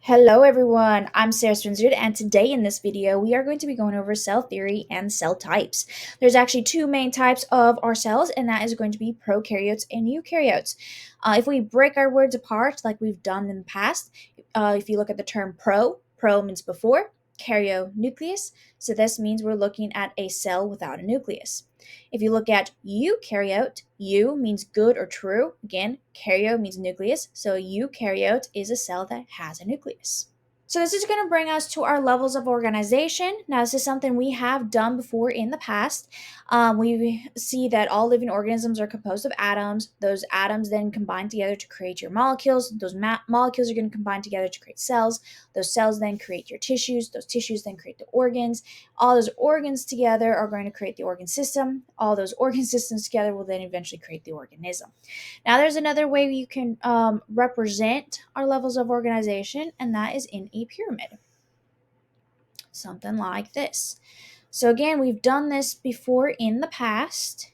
Hello everyone, I'm Sarah Spencer, and today in this video we are going to be going over cell theory and cell types. There's actually two main types of our cells, and that is going to be prokaryotes and eukaryotes. If we break our words apart like we've done in the past, if you look at the term pro means before, karyo, nucleus, so this means we're looking at a cell without a nucleus. If you look at eukaryote, eu means good or true. Again, karyo means nucleus, so a eukaryote is a cell that has a nucleus. So this is going to bring us to our levels of organization. Now, this is something we have done before in the past. We see that all living organisms are composed of atoms. Those atoms then combine together to create your molecules. Those molecules are going to combine together to create cells. Those cells then create your tissues. Those tissues then create the organs. All those organs together are going to create the organ system. All those organ systems together will then eventually create the organism. Now, there's another way you can represent our levels of organization, and that is in a pyramid. Something like this. So again, we've done this before in the past,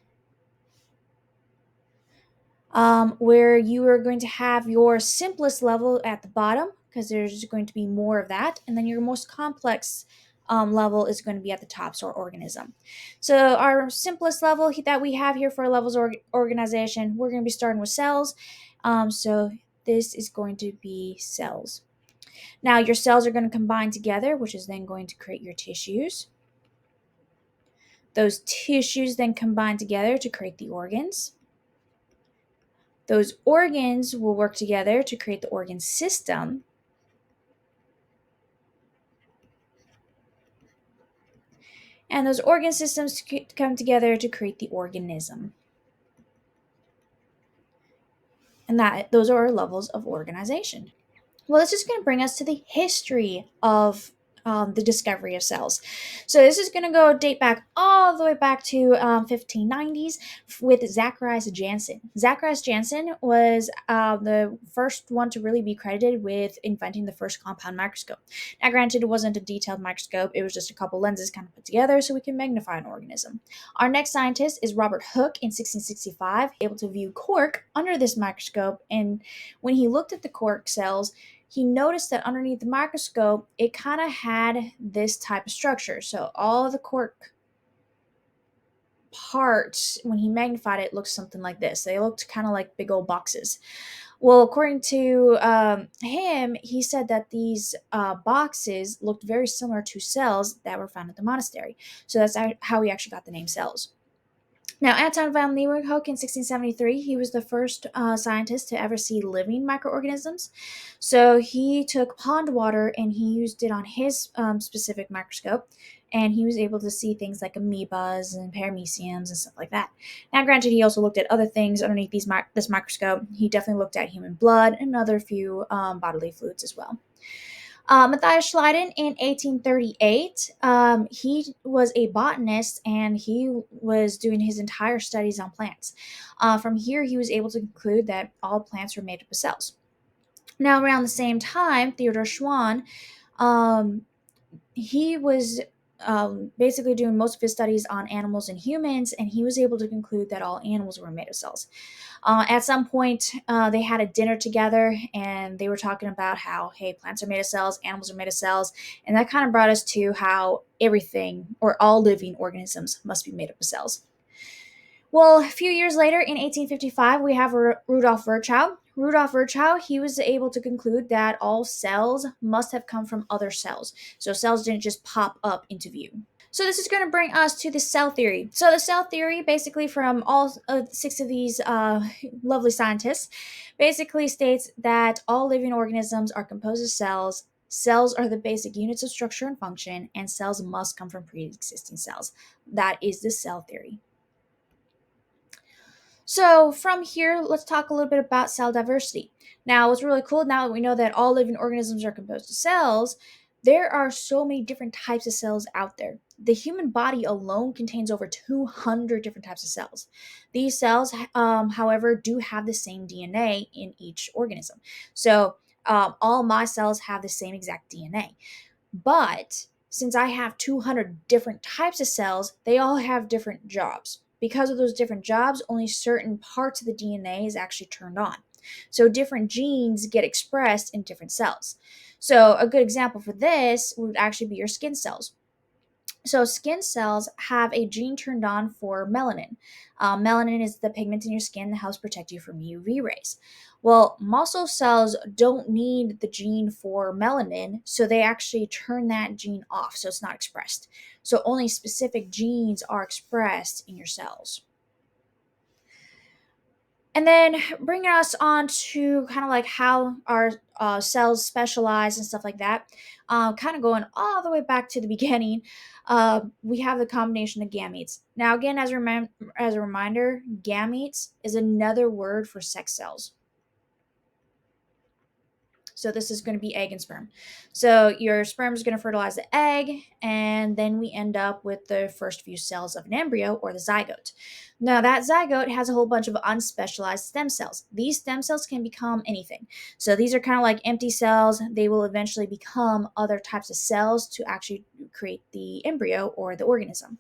where you are going to have your simplest level at the bottom, because there's going to be more of that, and then your most complex level is going to be at the top, so our organism. So our simplest level that we have here for our levels of organization, we're going to be starting with cells. So this is going to be cells. Now your cells are going to combine together, which is then going to create your tissues. Those tissues then combine together to create the organs. Those organs will work together to create the organ system. And those organ systems come together to create the organism. And those are our levels of organization. Well, this is going to bring us to the history of the discovery of cells. So this is going to go date back all the way back to 1590s with Zacharias Janssen. Zacharias Janssen was the first one to really be credited with inventing the first compound microscope. Now, granted, it wasn't a detailed microscope. It was just a couple lenses kind of put together so we can magnify an organism. Our next scientist is Robert Hooke in 1665, able to view cork under this microscope, and when he looked at the cork cells, he noticed that underneath the microscope, it kind of had this type of structure. So all of the cork parts, when he magnified it, looked something like this. They looked kind of like big old boxes. Well, according to him, he said that these boxes looked very similar to cells that were found at the monastery. So that's how he actually got the name cells. Now, Anton van Leeuwenhoek in 1673, he was the first scientist to ever see living microorganisms. So he took pond water and he used it on his specific microscope, and he was able to see things like amoebas and parameciums and stuff like that. Now, granted, he also looked at other things underneath this microscope. He definitely looked at human blood and other few bodily fluids as well. Matthias Schleiden in 1838, he was a botanist and he was doing his entire studies on plants. From here, he was able to conclude that all plants were made up of cells. Now, around the same time, Theodor Schwann, he was basically doing most of his studies on animals and humans, and he was able to conclude that all animals were made of cells. At some point, they had a dinner together, and they were talking about how, hey, plants are made of cells, animals are made of cells, and that kind of brought us to how everything, or all living organisms, must be made up of cells. Well, a few years later, in 1855, we have Rudolf Virchow. Rudolf Virchow, he was able to conclude that all cells must have come from other cells. So cells didn't just pop up into view. So this is going to bring us to the cell theory. So the cell theory, basically from all six of these lovely scientists, basically states that all living organisms are composed of cells. Cells are the basic units of structure and function, and cells must come from pre-existing cells. That is the cell theory. So from here, let's talk a little bit about cell diversity. Now, what's really cool, now that we know that all living organisms are composed of cells, there are so many different types of cells out there. The human body alone contains over 200 different types of cells. These cells, however, do have the same DNA in each organism. So all my cells have the same exact DNA. But since I have 200 different types of cells, they all have different jobs. Because of those different jobs, only certain parts of the DNA is actually turned on. So different genes get expressed in different cells. So a good example for this would actually be your skin cells. So skin cells have a gene turned on for melanin. Melanin is the pigment in your skin that helps protect you from UV rays. Well, muscle cells don't need the gene for melanin, so they actually turn that gene off, so it's not expressed. So only specific genes are expressed in your cells. And then bringing us on to kind of like how our cells specialize and stuff like that, kind of going all the way back to the beginning, we have the combination of gametes. Now, again, as a reminder, gametes is another word for sex cells. So this is going to be egg and sperm. So your sperm is going to fertilize the egg, and then we end up with the first few cells of an embryo, or the zygote. Now that zygote has a whole bunch of unspecialized stem cells. These stem cells can become anything. So these are kind of like empty cells. They will eventually become other types of cells to actually create the embryo or the organism.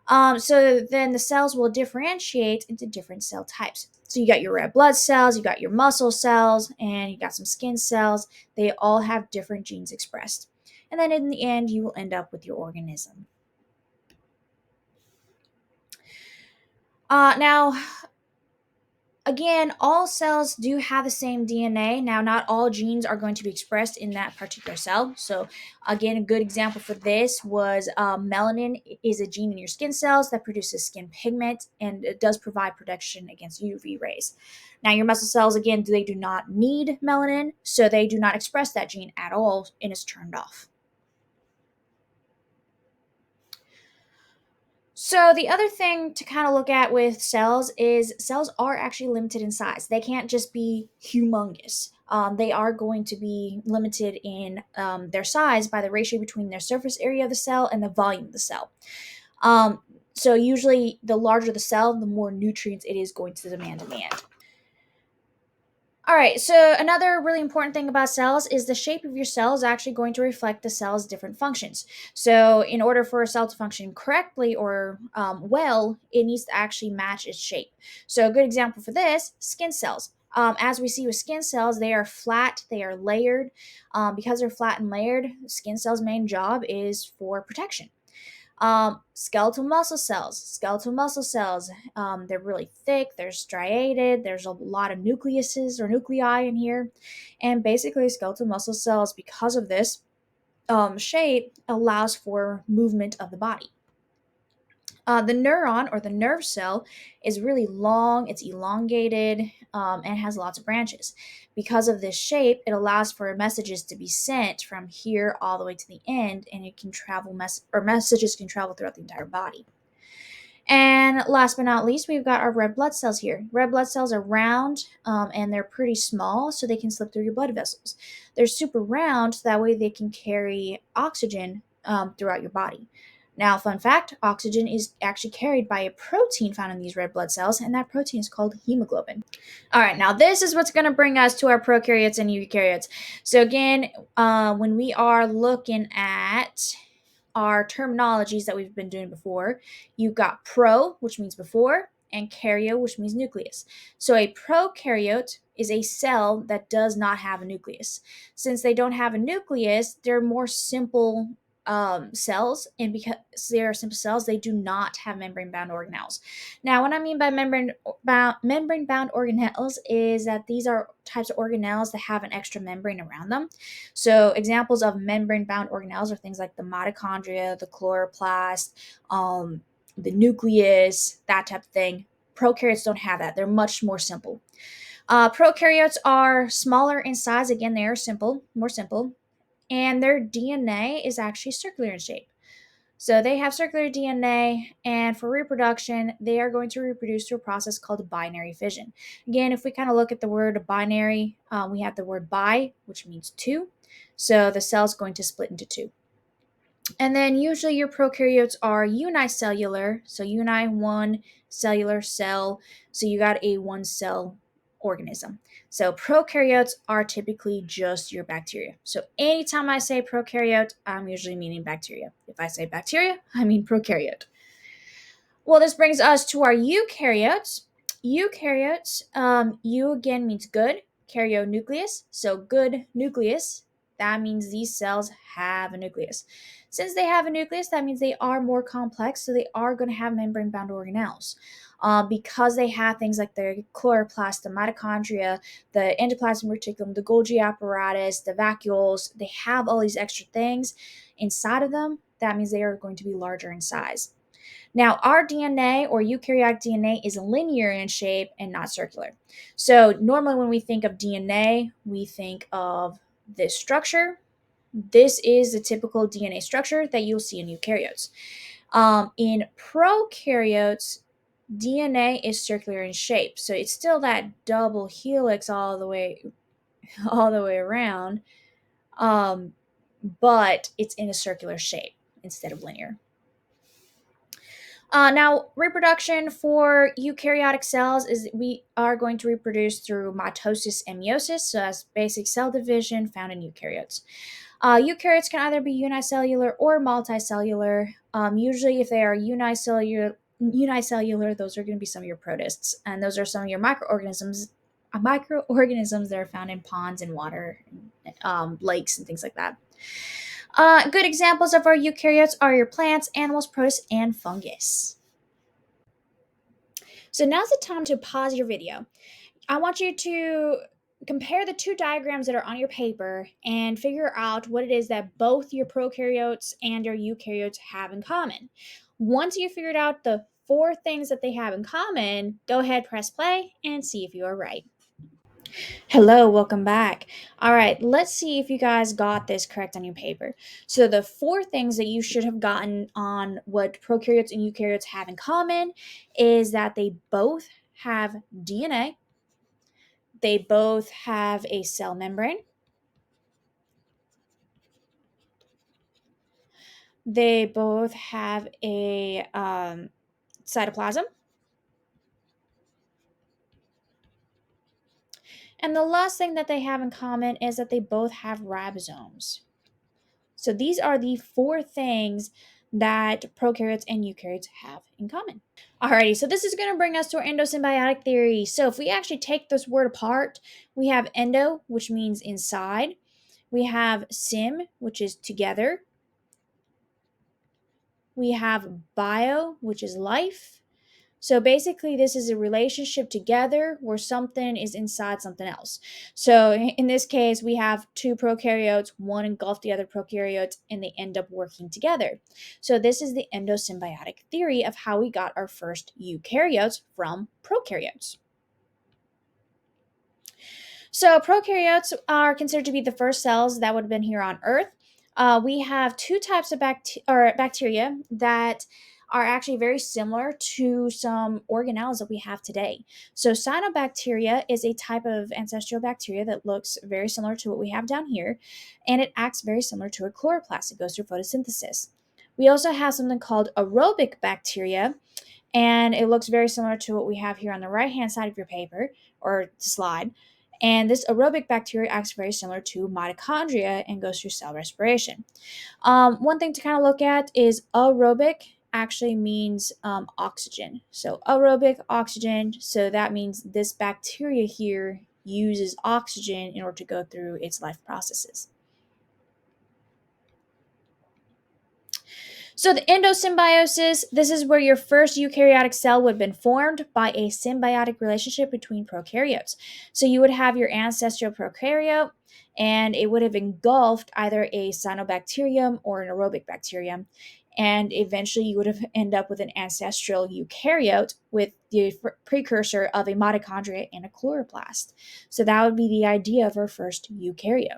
So then the cells will differentiate into different cell types. So you got your red blood cells, you got your muscle cells, and you got some skin cells. They all have different genes expressed. And then in the end, you will end up with your organism. Now, again, all cells do have the same DNA. Now, not all genes are going to be expressed in that particular cell. So, again, a good example for this was melanin is a gene in your skin cells that produces skin pigment, and it does provide protection against UV rays. Now, your muscle cells, again, they do not need melanin, so they do not express that gene at all, and it's turned off. So the other thing to kind of look at with cells is cells are actually limited in size. They can't just be humongous. They are going to be limited in their size by the ratio between their surface area of the cell and the volume of the cell. So usually the larger the cell, the more nutrients it is going to demand. All right, so another really important thing about cells is the shape of your cell is actually going to reflect the cell's different functions. So, in order for a cell to function correctly or well, it needs to actually match its shape. So, a good example for this, skin cells. As we see with skin cells, they are flat, they are layered. Because they're flat and layered, skin cells' main job is for protection. Skeletal muscle cells. They're really thick, they're striated, there's a lot of nucleuses or nuclei in here. And basically, skeletal muscle cells, because of this shape, allows for movement of the body. The neuron or the nerve cell is really long, it's elongated, and has lots of branches. Because of this shape, it allows for messages to be sent from here all the way to the end, and it can travel messages can travel throughout the entire body. And last but not least, we've got our red blood cells here. Red blood cells are round and they're pretty small, so they can slip through your blood vessels. They're super round, so that way they can carry oxygen throughout your body. Now, fun fact, oxygen is actually carried by a protein found in these red blood cells, and that protein is called hemoglobin. All right, now this is what's going to bring us to our prokaryotes and eukaryotes. So again, when we are looking at our terminologies that we've been doing before, you've got pro, which means before, and karyo, which means nucleus. So a prokaryote is a cell that does not have a nucleus. Since they don't have a nucleus, they're more simple cells, and because they are simple cells, they do not have membrane-bound organelles. Now, what I mean by membrane-bound organelles is that these are types of organelles that have an extra membrane around them. So, examples of membrane-bound organelles are things like the mitochondria, the chloroplast, the nucleus, that type of thing. Prokaryotes don't have that; they're much more simple. Prokaryotes are smaller in size. Again, they are more simple, and their DNA is actually circular in shape. So they have circular DNA, and for reproduction, they are going to reproduce through a process called binary fission. Again, if we kind of look at the word binary, we have the word bi, which means two. So the cell is going to split into two. And then usually your prokaryotes are unicellular, so one cellular cell, so you got a one cell organism. So prokaryotes are typically just your bacteria. So anytime I say prokaryote, I'm usually meaning bacteria. If I say bacteria, I mean prokaryote. Well, this brings us to our eukaryotes. Eukaryotes, U again means good, karyonucleus, so good nucleus. That means these cells have a nucleus. Since they have a nucleus, that means they are more complex, so they are going to have membrane bound organelles. Because they have things like the chloroplast, the mitochondria, the endoplasmic reticulum, the Golgi apparatus, the vacuoles, they have all these extra things inside of them. That means they are going to be larger in size. Now, our DNA or eukaryotic DNA is linear in shape and not circular. So, normally when we think of DNA, we think of this structure. This is the typical DNA structure that you'll see in eukaryotes. In prokaryotes, DNA is circular in shape, so it's still that double helix all the way around, um, but it's in a circular shape instead of linear. Now, reproduction for eukaryotic cells is we are going to reproduce through mitosis and meiosis, so that's basic cell division found in eukaryotes. Eukaryotes can either be unicellular or multicellular. Usually, if they are unicellular, those are going to be some of your protists, and those are some of your microorganisms. Microorganisms that are found in ponds and water, lakes, and things like that. Good examples of our eukaryotes are your plants, animals, protists, and fungus. So now's the time to pause your video. I want you to compare the two diagrams that are on your paper and figure out what it is that both your prokaryotes and your eukaryotes have in common. Once you figured out the four things that they have in common, go ahead, press play, and see if you are right. Hello, welcome back. All right, let's see if you guys got this correct on your paper. So, the four things that you should have gotten on what prokaryotes and eukaryotes have in common is that they both have DNA, they both have a cell membrane, they both have a cytoplasm, and the last thing that they have in common is that they both have ribosomes. So these are the four things that prokaryotes and eukaryotes have in common. Alrighty, so this is going to bring us to our endosymbiotic theory. So if we actually take this word apart, we have endo, which means inside. We have sym, which is together. We have bio, which is life. So basically, this is a relationship together where something is inside something else. So in this case, we have two prokaryotes, one engulfed the other prokaryotes, and they end up working together. So this is the endosymbiotic theory of how we got our first eukaryotes from prokaryotes. So prokaryotes are considered to be the first cells that would have been here on Earth. We have two types of bacteria that are actually very similar to some organelles that we have today. So cyanobacteria is a type of ancestral bacteria that looks very similar to what we have down here, and it acts very similar to a chloroplast. It goes through photosynthesis. We also have something called aerobic bacteria, and it looks very similar to what we have here on the right hand side of your paper or slide. And this aerobic bacteria acts very similar to mitochondria and goes through cell respiration. One thing to kind of look at is aerobic actually means oxygen. So aerobic oxygen, so that means this bacteria here uses oxygen in order to go through its life processes. So the endosymbiosis, this is where your first eukaryotic cell would have been formed by a symbiotic relationship between prokaryotes. So you would have your ancestral prokaryote, and it would have engulfed either a cyanobacterium or an aerobic bacterium. And eventually you would have end up with an ancestral eukaryote with the precursor of a mitochondria and a chloroplast. So that would be the idea of our first eukaryote.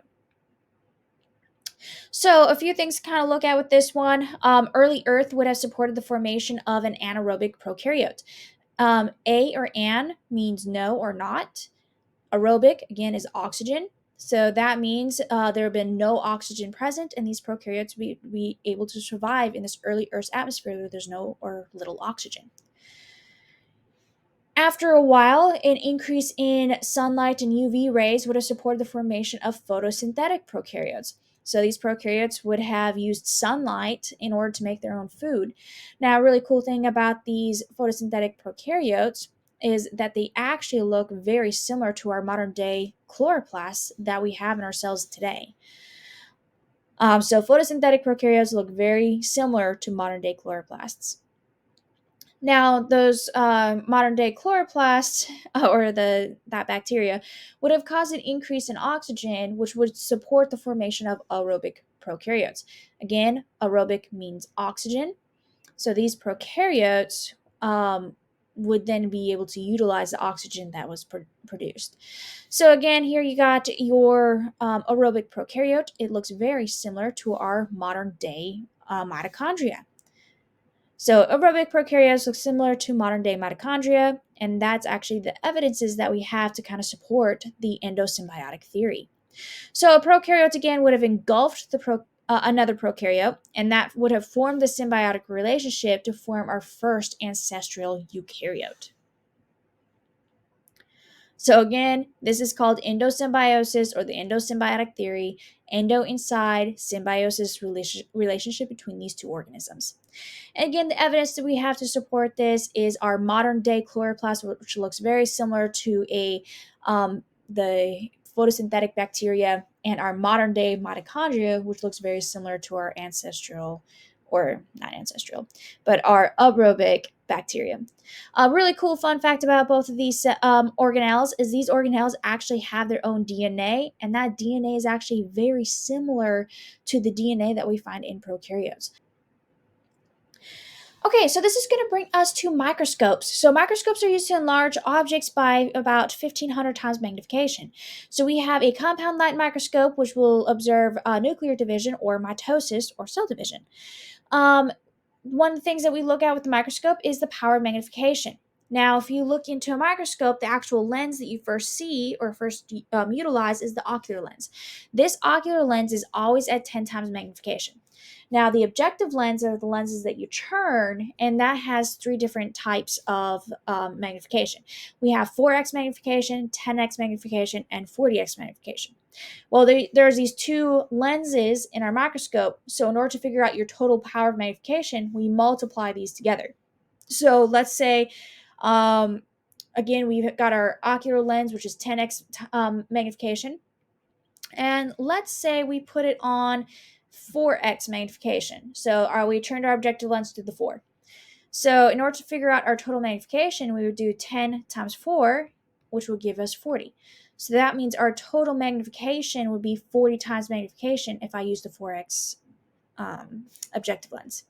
So, a few things to kind of look at with this one. Early Earth would have supported the formation of an anaerobic prokaryote. A or an means no or not. Aerobic, again, is oxygen. So that means there have been no oxygen present, and these prokaryotes would be able to survive in this early Earth's atmosphere where there's no or little oxygen. After a while, an increase in sunlight and UV rays would have supported the formation of photosynthetic prokaryotes. So these prokaryotes would have used sunlight in order to make their own food. Now, a really cool thing about these photosynthetic prokaryotes is that they actually look very similar to our modern day chloroplasts that we have in our cells today. So photosynthetic prokaryotes look very similar to modern day chloroplasts. Now, those modern day chloroplasts or that bacteria would have caused an increase in oxygen, which would support the formation of aerobic prokaryotes. Again, aerobic means oxygen. So these prokaryotes would then be able to utilize the oxygen that was produced. So again, here you got your aerobic prokaryote. It looks very similar to our modern day mitochondria. So aerobic prokaryotes look similar to modern day mitochondria, and that's actually the evidences that we have to kind of support the endosymbiotic theory. So a prokaryote again would have engulfed another prokaryote, and that would have formed the symbiotic relationship to form our first ancestral eukaryote. So again, this is called endosymbiosis or the endosymbiotic theory. Endo inside, symbiosis relationship between these two organisms. And again, the evidence that we have to support this is our modern day chloroplast, which looks very similar to the photosynthetic bacteria, and our modern day mitochondria, which looks very similar to our ancestral, or not ancestral, but our aerobic bacteria. A really cool fun fact about both of these organelles is these organelles actually have their own DNA, and that DNA is actually very similar to the DNA that we find in prokaryotes. Okay, so this is going to bring us to microscopes. So microscopes are used to enlarge objects by about 1,500 times magnification. So we have a compound light microscope, which will observe nuclear division or mitosis or cell division. One of the things that we look at with the microscope is the power of magnification. Now, if you look into a microscope, the actual lens that you first see or first utilize is the ocular lens. This ocular lens is always at 10 times magnification. Now, the objective lens are the lenses that you turn, and that has three different types of magnification. We have 4x magnification, 10x magnification, and 40x magnification. Well, there's these two lenses in our microscope, so in order to figure out your total power of magnification, we multiply these together. So let's say, again, we've got our ocular lens, which is 10x magnification, and let's say we put it on 4x magnification. So we turned our objective lens to the 4. So in order to figure out our total magnification, we would do 10 times 4, which will give us 40. So that means our total magnification would be 40 times magnification if I use the 4x objective lens.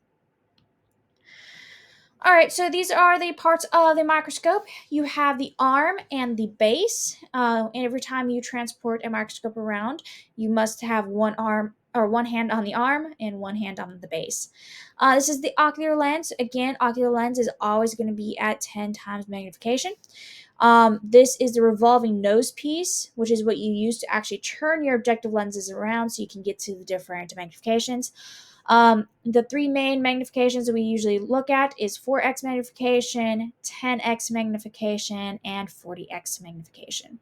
All right, so these are the parts of the microscope. You have the arm and the base. And every time you transport a microscope around, you must have one arm or one hand on the arm and one hand on the base. This is the ocular lens. Again, ocular lens is always going to be at 10 times magnification. This is the revolving nose piece, which is what you use to actually turn your objective lenses around so you can get to the different magnifications. The three main magnifications that we usually look at is 4x magnification, 10x magnification, and 40x magnification.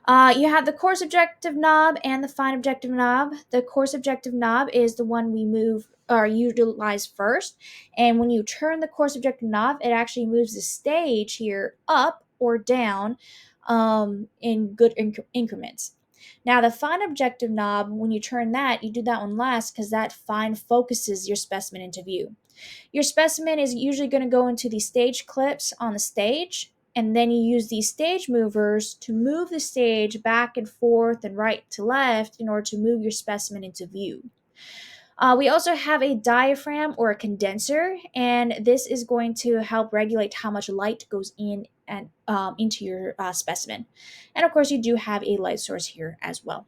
You have the coarse objective knob and the fine objective knob. The coarse objective knob is the one we move or utilize first, and when you turn the coarse objective knob, it actually moves the stage here up or down in good increments. Now, the fine objective knob, when you turn that, you do that one last because that fine focuses your specimen into view. Your specimen is usually going to go into the stage clips on the stage, and then you use these stage movers to move the stage back and forth and right to left in order to move your specimen into view. We also have a diaphragm or a condenser, and this is going to help regulate how much light goes in and into your specimen. And of course, you do have a light source here as well.